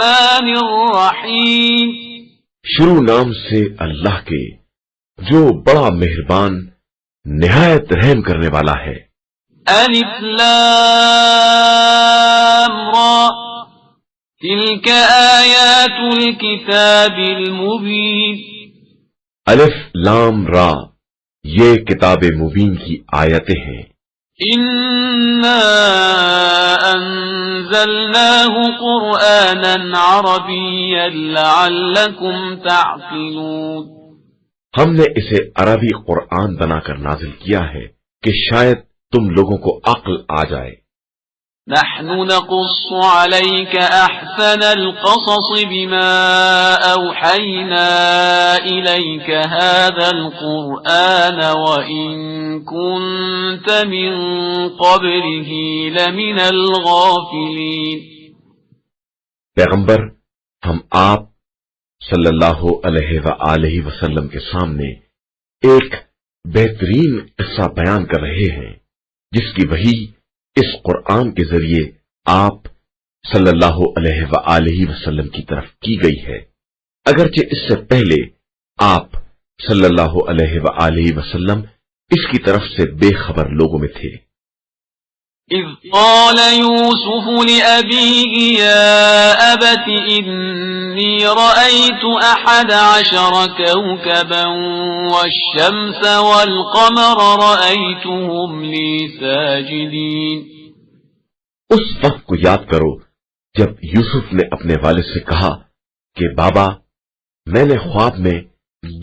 الرحمن الرحیم. شروع نام سے اللہ کے جو بڑا مہربان نہایت رحم کرنے والا ہے. الف لام را تلک آیات الكتاب المبین. الف لام را یہ کتاب مبین کی آیتیں ہیں. انا انزلناه قرآنا عربیا لعلکم تعقلون. ہم نے اسے عربی قرآن بنا کر نازل کیا ہے کہ شاید تم لوگوں کو عقل آ جائے. نحن نقص عليك احسن القصص بما اوحينا اليك هذا القرآن وان كنت من قبله لمن الغافلين. پیغمبر ہم آپ صلی اللہ علیہ وآلہ وسلم کے سامنے ایک بہترین قصہ بیان کر رہے ہیں جس کی وحی اس قرآن کے ذریعے آپ صلی اللہ علیہ وآلہ وسلم کی طرف کی گئی ہے، اگرچہ اس سے پہلے آپ صلی اللہ علیہ وآلہ وسلم اس کی طرف سے بے خبر لوگوں میں تھے. اذ قال يوسف لأبيه يا أبت إني رأيت 11 كوكبا والشمس والقمر رأيتهم لي ساجدين. اس وقت کو یاد کرو جب یوسف نے اپنے والد سے کہا کہ بابا میں نے خواب میں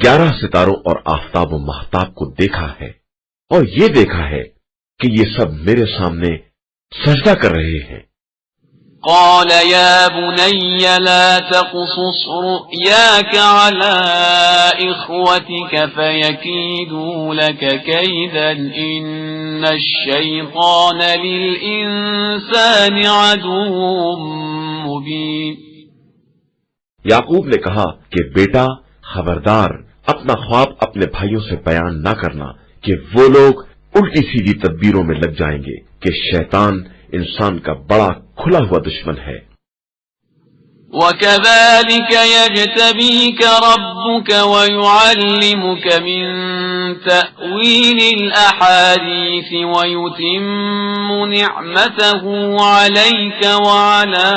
11 ستاروں اور آفتاب و مہتاب کو دیکھا ہے اور یہ دیکھا ہے کہ یہ سب میرے سامنے سجدہ کر رہے ہیں. قال يا بني لا تقصص رؤياك على إخوتك فيكيدوا لك كيدا إن الشيطان للإنسان عدو مبين. یعقوب نے کہا کہ بیٹا خبردار اپنا خواب اپنے بھائیوں سے بیان نہ کرنا کہ وہ لوگ الٹی سیدھی تدبیروں میں لگ جائیں گے کہ شیطان انسان کا بڑا کھلا ہوا دشمن ہے. وَكَذَلِكَ يَجْتَبِيكَ رَبُّكَ وَيُعَلِّمُكَ مِن تَأْوِيلِ الْأَحَادِيثِ وَيُتِمُّ نِعْمَتَهُ عَلَيْكَ وَعَلَى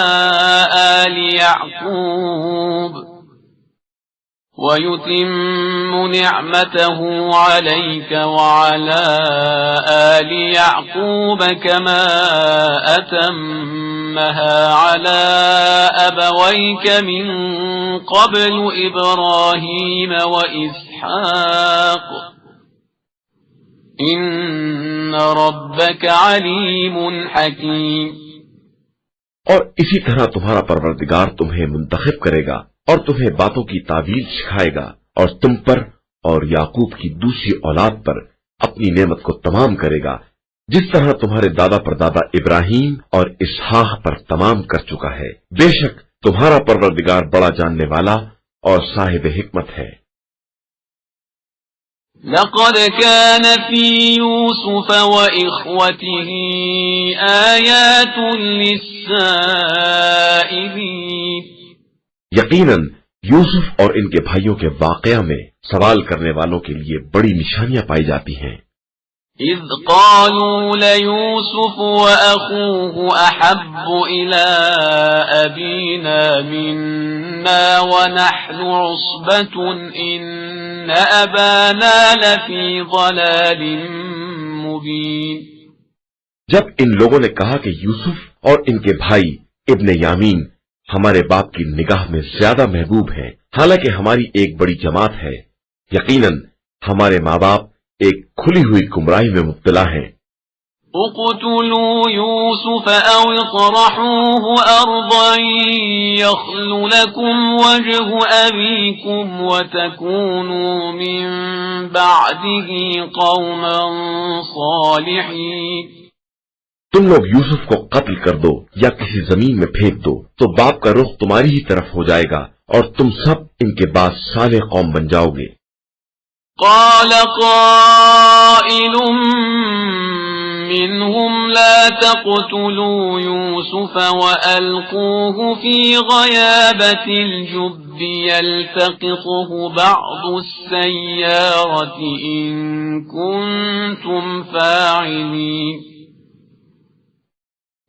آلِ يَعْقُوبَ وَيُتِمُّ نِعْمَتَهُ عَلَيْكَ وَعَلَى آلِ يَعْقُوبَ كَمَا أَتَمَّهَا عَلَى أَبَوَيْكَ مِن قَبْلُ إِبْرَاهِيمَ وَإِسْحَاقَ إِنَّ رَبَّكَ عَلِيمٌ حَكِيمٌ. اور اسی طرح تمہارا پروردگار تمہیں منتخب کرے گا اور تمہیں باتوں کی تعویل سکھائے گا اور تم پر اور یعقوب کی دوسری اولاد پر اپنی نعمت کو تمام کرے گا جس طرح تمہارے دادا پردادا ابراہیم اور اسحاق پر تمام کر چکا ہے. بے شک تمہارا پروردگار بڑا جاننے والا اور صاحب حکمت ہے. لقد كان في يوسف وإخوته آيات للسائلين. یقیناً یوسف اور ان کے بھائیوں کے واقعہ میں سوال کرنے والوں کے لیے بڑی نشانیاں پائی جاتی ہیں. اذ قالوا ليوسف وأخوه أحب إلى أبينا منا ونحن عصبة إن أبانا لفي ضلال مبين. جب ان لوگوں نے کہا کہ یوسف اور ان کے بھائی ابن یامین ہمارے باپ کی نگاہ میں زیادہ محبوب ہیں حالانکہ ہماری ایک بڑی جماعت ہے، یقیناً ہمارے ماں باپ ایک کھلی ہوئی گمراہی میں مبتلا ہیں. اقتلوا يوسف او اطرحوه ارضا يخل لكم وجه ابيكم وتكونوا من بعده قوما صالحين. تم لوگ یوسف کو قتل کر دو یا کسی زمین میں پھینک دو تو باپ کا رخ تمہاری ہی طرف ہو جائے گا اور تم سب ان کے بعد صالح قوم بن جاؤ گے. قال قائل منهم لا تقتلوا يوسف وألقوه في غيابة الجب يلتقطه بعض السيارة إن كنتم فاعلين.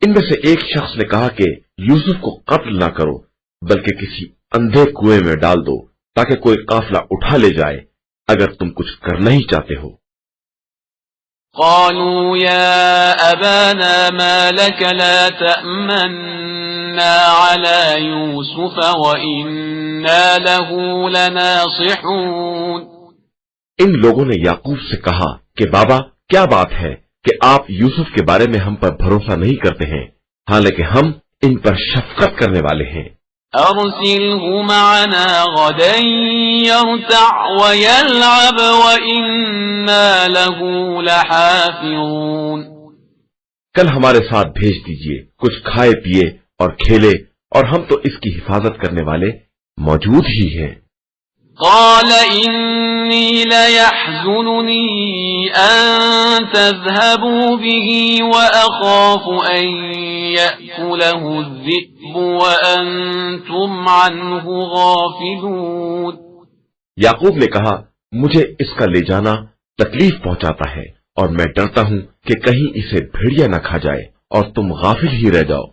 ان میں سے ایک شخص نے کہا کہ یوسف کو قتل نہ کرو بلکہ کسی اندھے کنویں میں ڈال دو تاکہ کوئی قافلہ اٹھا لے جائے اگر تم کچھ کرنا ہی چاہتے ہو. قالوا يا أبانا ما لك لا تأمنا على يوسف وإنا له لناصحون. ان لوگوں نے یعقوب سے کہا کہ بابا کیا بات ہے کہ آپ یوسف کے بارے میں ہم پر بھروسہ نہیں کرتے ہیں حالانکہ ہم ان پر شفقت کرنے والے ہیں. أرسله معنا غدا يرتع ويلعب وإنا له لحافظون. کل ہمارے ساتھ بھیج دیجئے کچھ کھائے پیے اور کھیلے اور ہم تو اس کی حفاظت کرنے والے موجود ہی ہیں. قال إني ليحزنني أن تذهبوا به وأخاف أن يأكله الذئب وأنتم عنه غافلون. یعقوب نے کہا مجھے اس کا لے جانا تکلیف پہنچاتا ہے اور میں ڈرتا ہوں کہ کہیں اسے بھیڑیا نہ کھا جائے اور تم غافل ہی رہ جاؤ.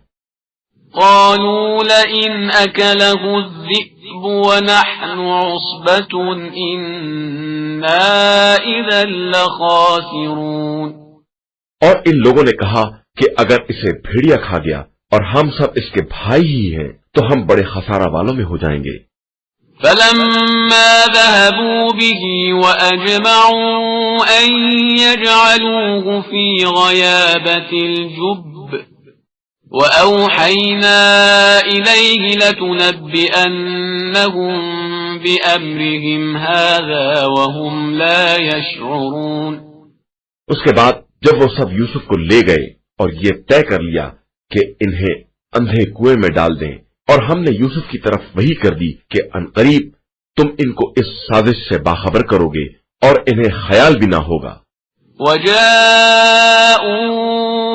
قالوا لئن أكله الذئب ونحن عصبة إنا إذا لخاسرون. اور ان لوگوں نے کہا کہ اگر اسے بھیڑیا کھا گیا اور ہم سب اس کے بھائی ہی ہیں تو ہم بڑے خسارہ والوں میں ہو جائیں گے. فلما ذهبوا به وأجمعوا أن يجعلوه في غيابة الجب وأوحينا إليه لتنبئنهم بأمرهم هذا وهم لا يشعرون. اس کے بعد جب وہ سب یوسف کو لے گئے اور یہ طے کر لیا کہ انہیں اندھے کنویں میں ڈال دیں اور ہم نے یوسف کی طرف وحی کر دی کہ عنقریب تم ان کو اس سازش سے باخبر کرو گے اور انہیں خیال بھی نہ ہوگا.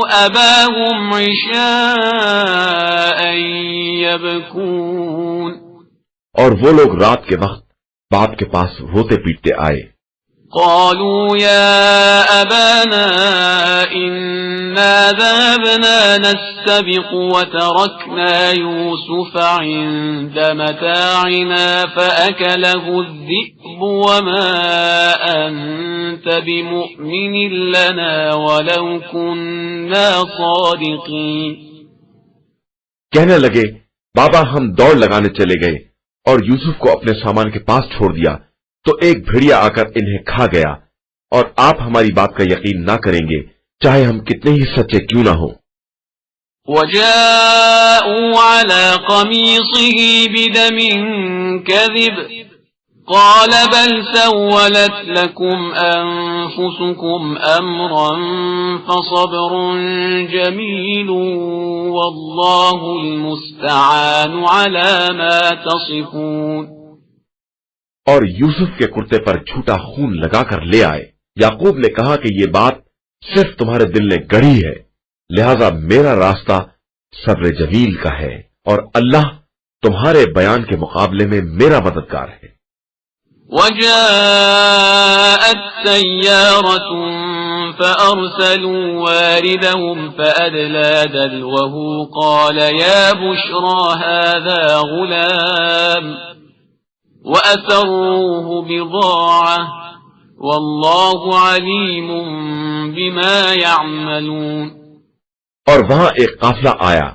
أباهم عشاء يبكون. اور وہ لوگ رات کے وقت باپ کے پاس روتے پیٹتے آئے. قالوا يا أبانا إنا ذهبنا نستبق وتركنا يوسف عند متاعنا فأكله الذئب وما أنت بمؤمن لنا ولو كنا صادقين. کہنے لگے بابا ہم دوڑ لگانے چلے گئے اور یوسف کو اپنے سامان کے پاس چھوڑ دیا تو ایک بھیڑیا آ کر انہیں کھا گیا اور آپ ہماری بات کا یقین نہ کریں گے چاہے ہم کتنے ہی سچے کیوں نہ ہوں. وجاءوا على قميصه بدم كذب قال بل سولت لكم أنفسكم أمرا فصبر جميل والله المستعان على ما تصفون. اور یوسف کے کرتے پر جھوٹا خون لگا کر لے آئے. یعقوب نے کہا کہ یہ بات صرف تمہارے دل نے گڑھی ہے لہذا میرا راستہ صبر جمیل کا ہے اور اللہ تمہارے بیان کے مقابلے میں میرا مددگار ہے. وجاءت سيارة فأرسلوا واردهم فأدلى دلوه قال يا بشرى هذا غلام وأسروه بضاعة والله عليم بما يعملون. اور وہاں ایک قافلہ آیا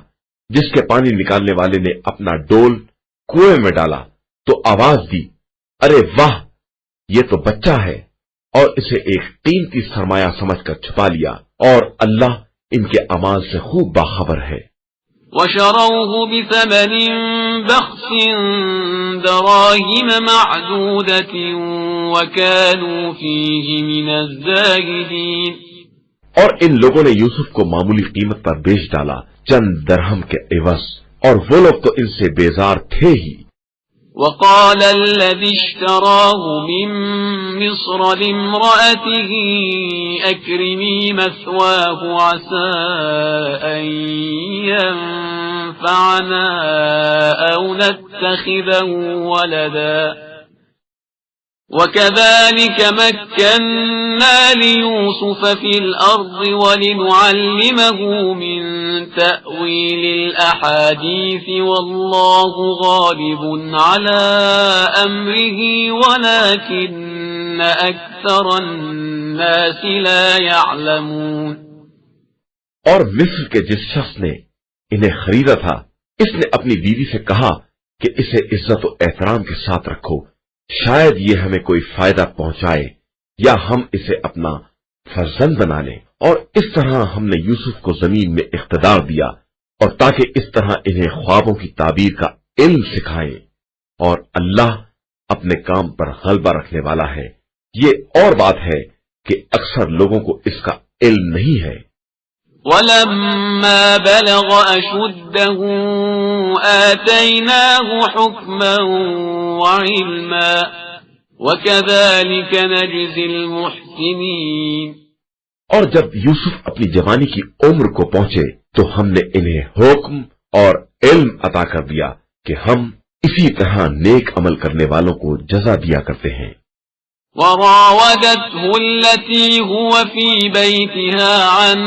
جس کے پانی نکالنے والے نے اپنا ڈول کنویں میں ڈالا تو آواز دی ارے واہ یہ تو بچہ ہے اور اسے ایک قیمتی سرمایہ سمجھ کر چھپا لیا اور اللہ ان کے اعمال سے خوب باخبر ہے. وشروه بثمن بخس دراهم معدودة وكانوا فيه من الزاهدين. اور ان لوگوں نے یوسف کو معمولی قیمت پر بیچ ڈالا چند درہم کے عوض اور وہ لوگ تو ان سے بیزار تھے ہی. وقال الذي اشتراه من مصر لامرأته أكرمي مثواه عسى أن ينفعنا أو نتخذه ولدا وكذلك مكنا ليوسف في الأرض ولنعلمه من تأويل الأحاديث والله غالب على أمره ولكن أكثر الناس لا يعلمون. اور مصر کے جس شخص نے انہیں خریدا تھا اس نے اپنی بیوی سے کہا کہ اسے عزت و احترام کے ساتھ رکھو، شاید یہ ہمیں کوئی فائدہ پہنچائے یا ہم اسے اپنا فرزند بنا لیں. اور اس طرح ہم نے یوسف کو زمین میں اقتدار دیا اور تاکہ اس طرح انہیں خوابوں کی تعبیر کا علم سکھائیں. اور اللہ اپنے کام پر غلبہ رکھنے والا ہے. یہ اور بات ہے کہ اکثر لوگوں کو اس کا علم نہیں ہے. وَلَمَّا بَلَغَ أَشُدَّهُ آتَيْنَاهُ حُكْمًا وَعِلْمًا وَكَذَلِكَ نَجْزِي الْمُحْسِنِينَ. اور جب یوسف اپنی جوانی کی عمر کو پہنچے تو ہم نے انہیں حکم اور علم عطا کر دیا کہ ہم اسی طرح نیک عمل کرنے والوں کو جزا دیا کرتے ہیں. وراودته التي هو في بيتها عن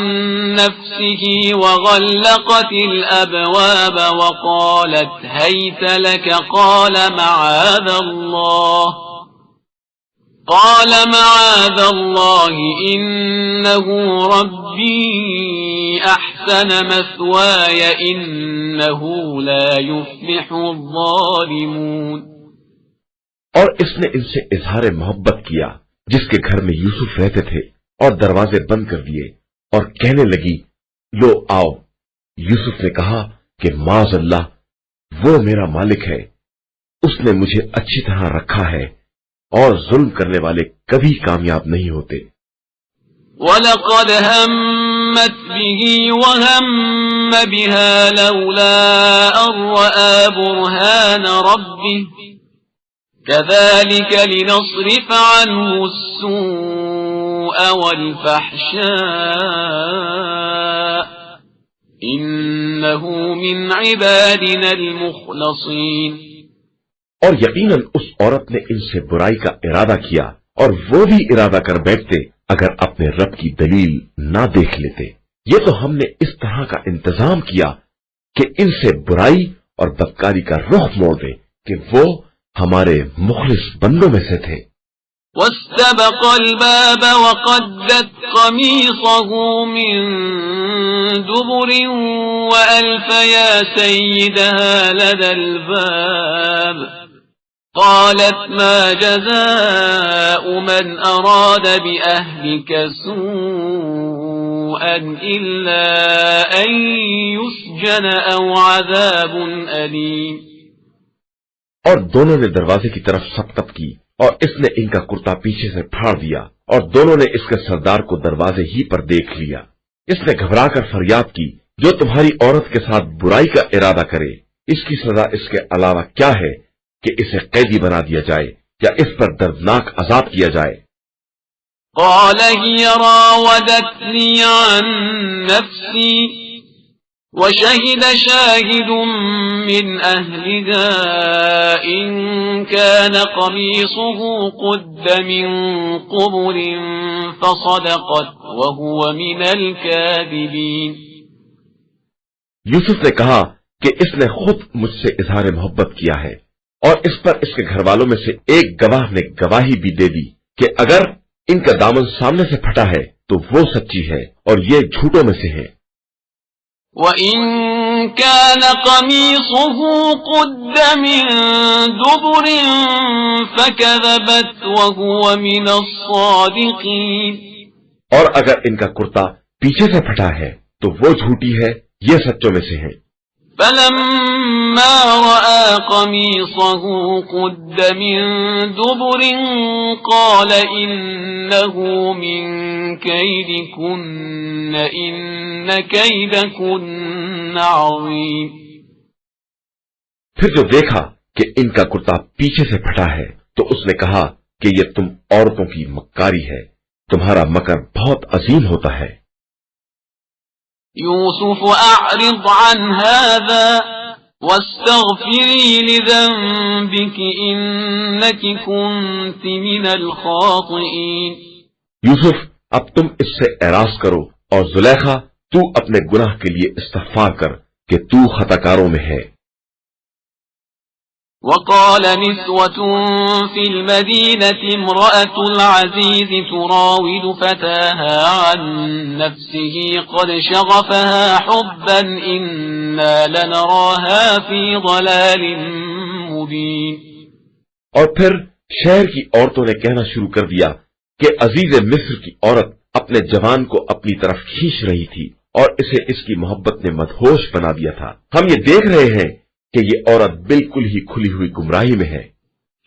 نفسه وغلقت الأبواب وقالت هيت لك قال معاذ الله إنه ربي أحسن مثواي إنه لا يفلح الظالمون. اور اس نے ان سے اظہار محبت کیا جس کے گھر میں یوسف رہتے تھے اور دروازے بند کر دیے اور کہنے لگی لو آؤ. یوسف نے کہا کہ معاذ اللہ، وہ میرا مالک ہے، اس نے مجھے اچھی طرح رکھا ہے اور ظلم کرنے والے کبھی کامیاب نہیں ہوتے. وَلَقَدْ هَمَّتْ بِهِ وَهَمَّ بِهَا لَوْلَا أَن رَّأَىٰ بُرْهَانَ رَبِّهِ كذلك لنصرف عنه السوء والفحشاء إنه من عبادنا المخلصين. اور یقیناً اس عورت نے ان سے برائی کا ارادہ کیا اور وہ بھی ارادہ کر بیٹھتے اگر اپنے رب کی دلیل نہ دیکھ لیتے. یہ تو ہم نے اس طرح کا انتظام کیا کہ ان سے برائی اور بدکاری کا رخ موڑ دیں کہ وہ ہمارے مخلص بندوں میں سے تھے. واستبق الباب وقدت قميصه من دبر وألف يا سيدها لدى الباب قالت ما جزاء من أراد بأهلك سوءا إلا أن يسجن أو عذاب أليم. اور دونوں نے دروازے کی طرف سبقت کی اور اس نے ان کا کرتا پیچھے سے پھاڑ دیا اور دونوں نے اس کے سردار کو دروازے ہی پر دیکھ لیا. اس نے گھبرا کر فریاد کی جو تمہاری عورت کے ساتھ برائی کا ارادہ کرے اس کی سزا اس کے علاوہ کیا ہے کہ اسے قیدی بنا دیا جائے یا اس پر دردناک عذاب کیا جائے. قال هي راودتني عن نفسي وشهد شاهد من أهلها إن كان قميصه قد من قبل فصدقت وهو من الكاذبين. یوسف نے کہا کہ اس نے خود مجھ سے اظہار محبت کیا ہے اور اس پر اس کے گھر والوں میں سے ایک گواہ نے گواہی بھی دے دی کہ اگر ان کا دامن سامنے سے پھٹا ہے تو وہ سچی ہے اور یہ جھوٹوں میں سے ہیں. وَإِن كَانَ قَمِيصُهُ قُدَّ مِن دُبُرٍ فَكَذَبَتْ وَهُوَ مِنَ الصَّادِقِينَ. اور اگر ان کا کرتا پیچھے سے پھٹا ہے تو وہ جھوٹی ہے، یہ سچوں میں سے ہیں. فَلَمَّا رَأَىٰ قَمِيصَهُ قُدَّ مِن دُبُرٍ قَالَ إِنَّهُ مِن كَيْدِكُنَّ إِنَّ كَيْدَكُنَّ عَظِيمٌ. پھر جو دیکھا کہ ان کا کرتا پیچھے سے پھٹا ہے تو اس نے کہا کہ یہ تم عورتوں کی مکاری ہے، تمہارا مکر بہت عظیم ہوتا ہے۔ يوسف أعرض عن هذا واستغفري لذنبك إنك كنت من الخاطئين۔ یوسف اب تم اس سے اعراض کرو، اور زلیخا تو اپنے گناہ کے لیے استغفار کر کہ تو خطا کاروں میں ہے۔ وقال نسوة في المدينة امرأة العزيز تراود فتاها عن نفسه قد شغفها حبا إنا لنراها في ضلال مبين۔ اور پھر شہر کی عورتوں نے کہنا شروع کر دیا کہ عزیز مصر کی عورت اپنے جوان کو اپنی طرف کھینچ رہی تھی اور اسے اس کی محبت نے مدہوش بنا دیا تھا، ہم یہ دیکھ رہے ہیں کہ یہ عورت بالکل ہی کھلی ہوئی گمراہی میں ہے۔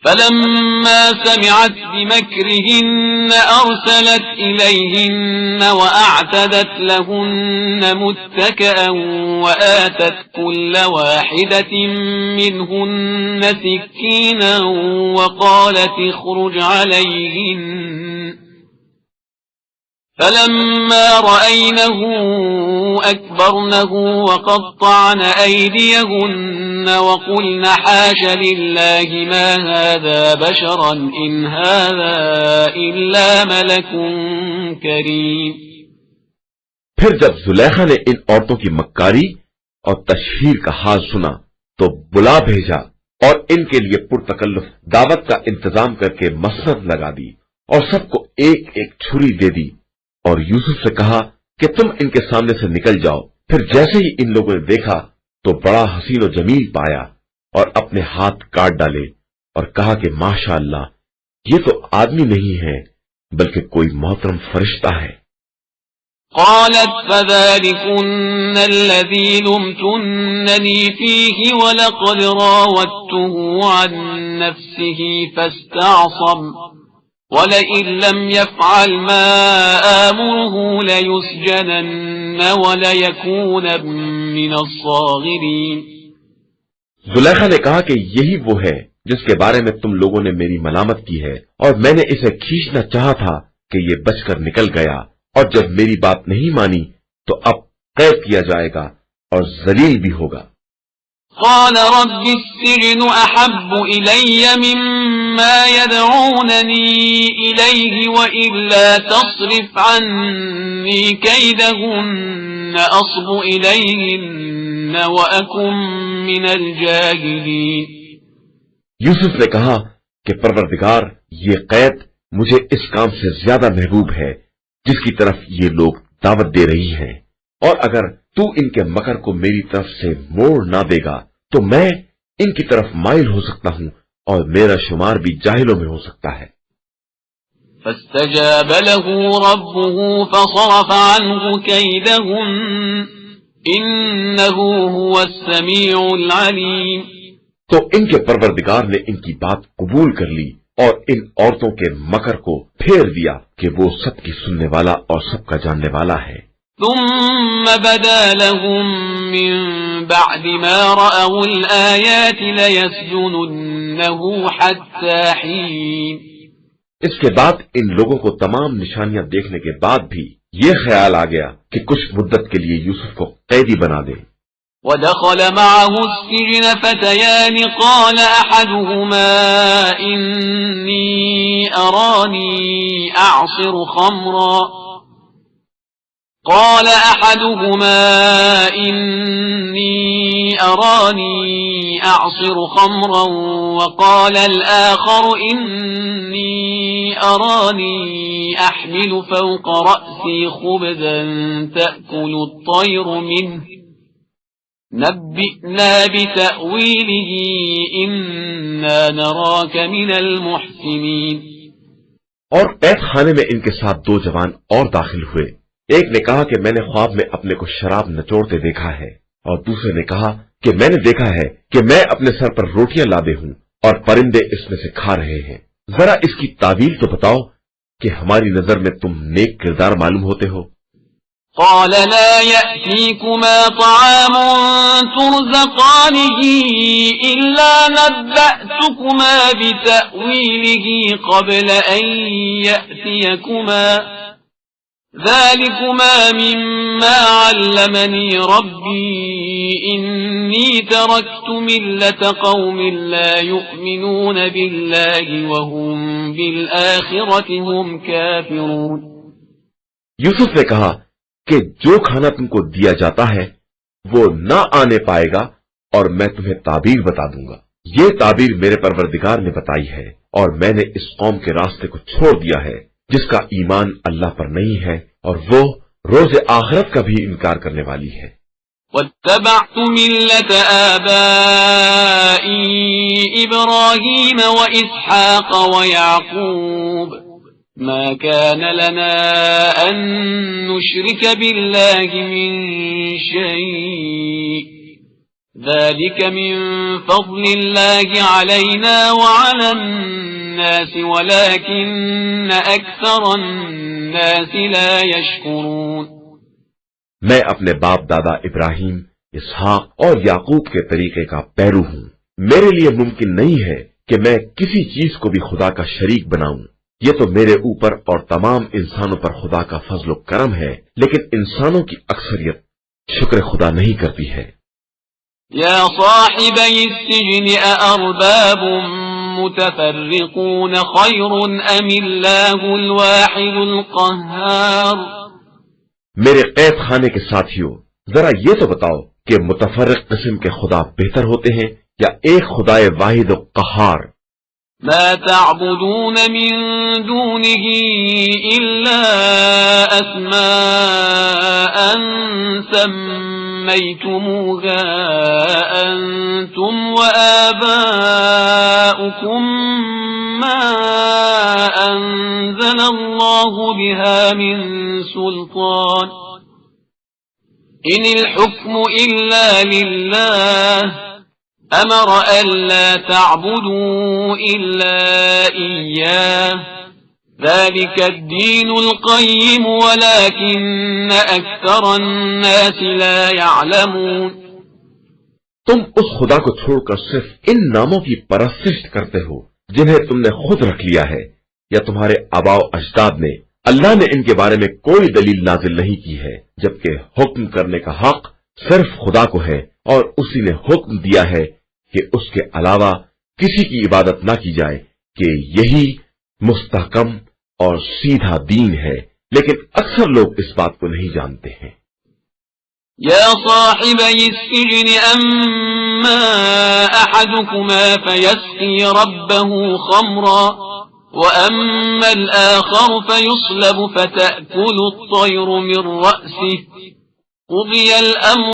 فلما سمعت بمكرهن أرسلت إليهن وأعتدت لهن متكئا وآتت كل واحدة منهن سكينا وقالت اخرج عليهن فلما رأينه أكبرنه وقطعن أيديهن وقلن حاش لله ما هذا بشرا إن هذا إلا ملك كريم۔ پھر جب زلیخا نے ان عورتوں کی مکاری اور تشہیر کا حال سنا تو بلا بھیجا اور ان کے لیے پرتکلف دعوت کا انتظام کر کے مسند لگا دی اور سب کو ایک ایک چھری دے دی، اور یوسف سے کہا کہ تم ان کے سامنے سے نکل جاؤ۔ پھر جیسے ہی ان لوگوں نے دیکھا تو بڑا حسین و جمیل پایا اور اپنے ہاتھ کاٹ ڈالے اور کہا کہ ماشاء اللہ، یہ تو آدمی نہیں ہے بلکہ کوئی محترم فرشتہ ہے۔ قالت فذلكن الذي لمتنني فيه ولقد راودته عن نفسه فاستعصم وَلَئِن لَّمْ يَفْعَلْ مَا آمُرُهُ لَيُسْجَنَنَّ وَلَيَكُونًا مِّنَ الصَّاغِرِينَ۔ زلیخا نے کہا کہ یہی وہ ہے جس کے بارے میں تم لوگوں نے میری ملامت کی ہے، اور میں نے اسے کھینچنا چاہا تھا کہ یہ بچ کر نکل گیا، اور جب میری بات نہیں مانی تو اب قید کیا جائے گا اور ذلیل بھی ہوگا۔ قال رب السجن أحب إلي مما يدعونني إليه وإلا تصرف عني كيدهن أصب إليهن وأكن من الجاهلين۔ یوسف نے کہا کہ پروردگار، یہ قید مجھے اس کام سے زیادہ محبوب ہے جس کی طرف یہ لوگ دعوت دے رہی ہیں، اور اگر تو ان کے مکر کو میری طرف سے موڑ نہ دے گا تو میں ان کی طرف مائل ہو سکتا ہوں اور میرا شمار بھی جاہلوں میں ہو سکتا ہے۔ فاستجاب له ربه فصرف عنه كيدهن إنه هو السميع العليم۔ تو ان کے پروردگار نے ان کی بات قبول کر لی اور ان عورتوں کے مکر کو پھیر دیا کہ وہ سب کی سننے والا اور سب کا جاننے والا ہے۔ ثم بدا لهم من بعد ما رأوا الآيات ليسجننه حتى حين۔ اس کے بعد ان لوگوں کو تمام نشانیاں دیکھنے کے بعد بھی یہ خیال آ گیا کہ کچھ مدت کے لیے یوسف کو قیدی بنا دیں۔ ودخل معه السجن فتيان قال أحدهما إني أراني أعصر خمرا وقال الآخر إني أراني أحمل فوق رأسي خبزا تأكل الطير منه نبئنا بتأويله إنا نراك من المحسنين۔ اور قید خانے میں ان کے ساتھ دو جوان اور داخل ہوئے، ایک نے کہا کہ میں نے خواب میں اپنے کو شراب نچوڑتے دیکھا ہے، اور دوسرے نے کہا کہ میں نے دیکھا ہے کہ میں اپنے سر پر روٹیاں لادے ہوں اور پرندے اس میں سے کھا رہے ہیں، ذرا اس کی تعویل تو بتاؤ کہ ہماری نظر میں تم نیک کردار معلوم ہوتے ہو۔ قال لا يأتيكما طعام ترزقانه إلا نبأتكما بتأويله قبل أن يأتيكما ذلكما مما علمني ربي إني تركت ملة قوم لا يؤمنون بالله وهم بالآخرة هم كافرون. یوسف نے کہا کہ جو کھانا تم کو دیا جاتا ہے وہ نہ آنے پائے گا اور میں تمہیں تعبیر بتا دوں گا. یہ تعبیر میرے پروردگار نے بتائی ہے اور میں نے اس قوم کے راستے کو چھوڑ دیا ہے جس کا ایمان اللہ پر نہیں ہے اور وہ روز آخرت کا بھی انکار کرنے والی ہے. واتبعت ملة آبائي إبراهيم وإسحاق ويعقوب ما كان لنا أن نشرك بالله من شيء ذلك من فضل الله علينا وعلى الناس ولكن أكثر الناس لا يشكرون. میں اپنے باپ دادا ابراہیم، اسحاق اور یعقوب کے طریقے کا پیرو ہوں. میرے لیے ممکن نہیں ہے کہ میں کسی چیز کو بھی خدا کا شریک بناؤں. یہ تو میرے اوپر اور تمام انسانوں پر خدا کا فضل و کرم ہے، لیکن انسانوں کی اکثریت شکر خدا نہیں کرتی ہے. یا صاحبی السجن أأرباب متفرقون خیر ام اللہ الواحد القہار. میرے قید خانے کے ساتھیوں، ذرا یہ تو بتاؤ کہ متفرق قسم کے خدا بہتر ہوتے ہیں یا ایک خدائے واحد و قہار. ما تعبدون من دونه إلا أسماء سميتموها أنتم وآباؤكم ما أنزل الله بها من سلطان إن الحكم إلا لله أمر ألا تعبدوا إلا إياه ذلك الدين القيم ولكن أكثر الناس لا يعلمون. تم اس خدا کو چھوڑ کر صرف ان ناموں کی پرستش کرتے ہو جنہیں تم نے خود رکھ لیا ہے یا تمہارے آباء و اجداد نے. اللہ نے ان کے بارے میں کوئی دلیل نازل نہیں کی ہے، جبکہ حکم کرنے کا حق صرف خدا کو ہے اور اسی نے حکم دیا ہے کہ اس کے علاوہ کسی کی عبادت نہ کی جائے کہ یہی مستحکم اور سیدھا دین ہے، لیکن اکثر لوگ اس بات کو نہیں جانتے ہیں. یا صاحبی السجن اما احدكما فيسقي ربه خمرا واما الاخر فيصلب فتأكل الطير من رأسه قضي الامر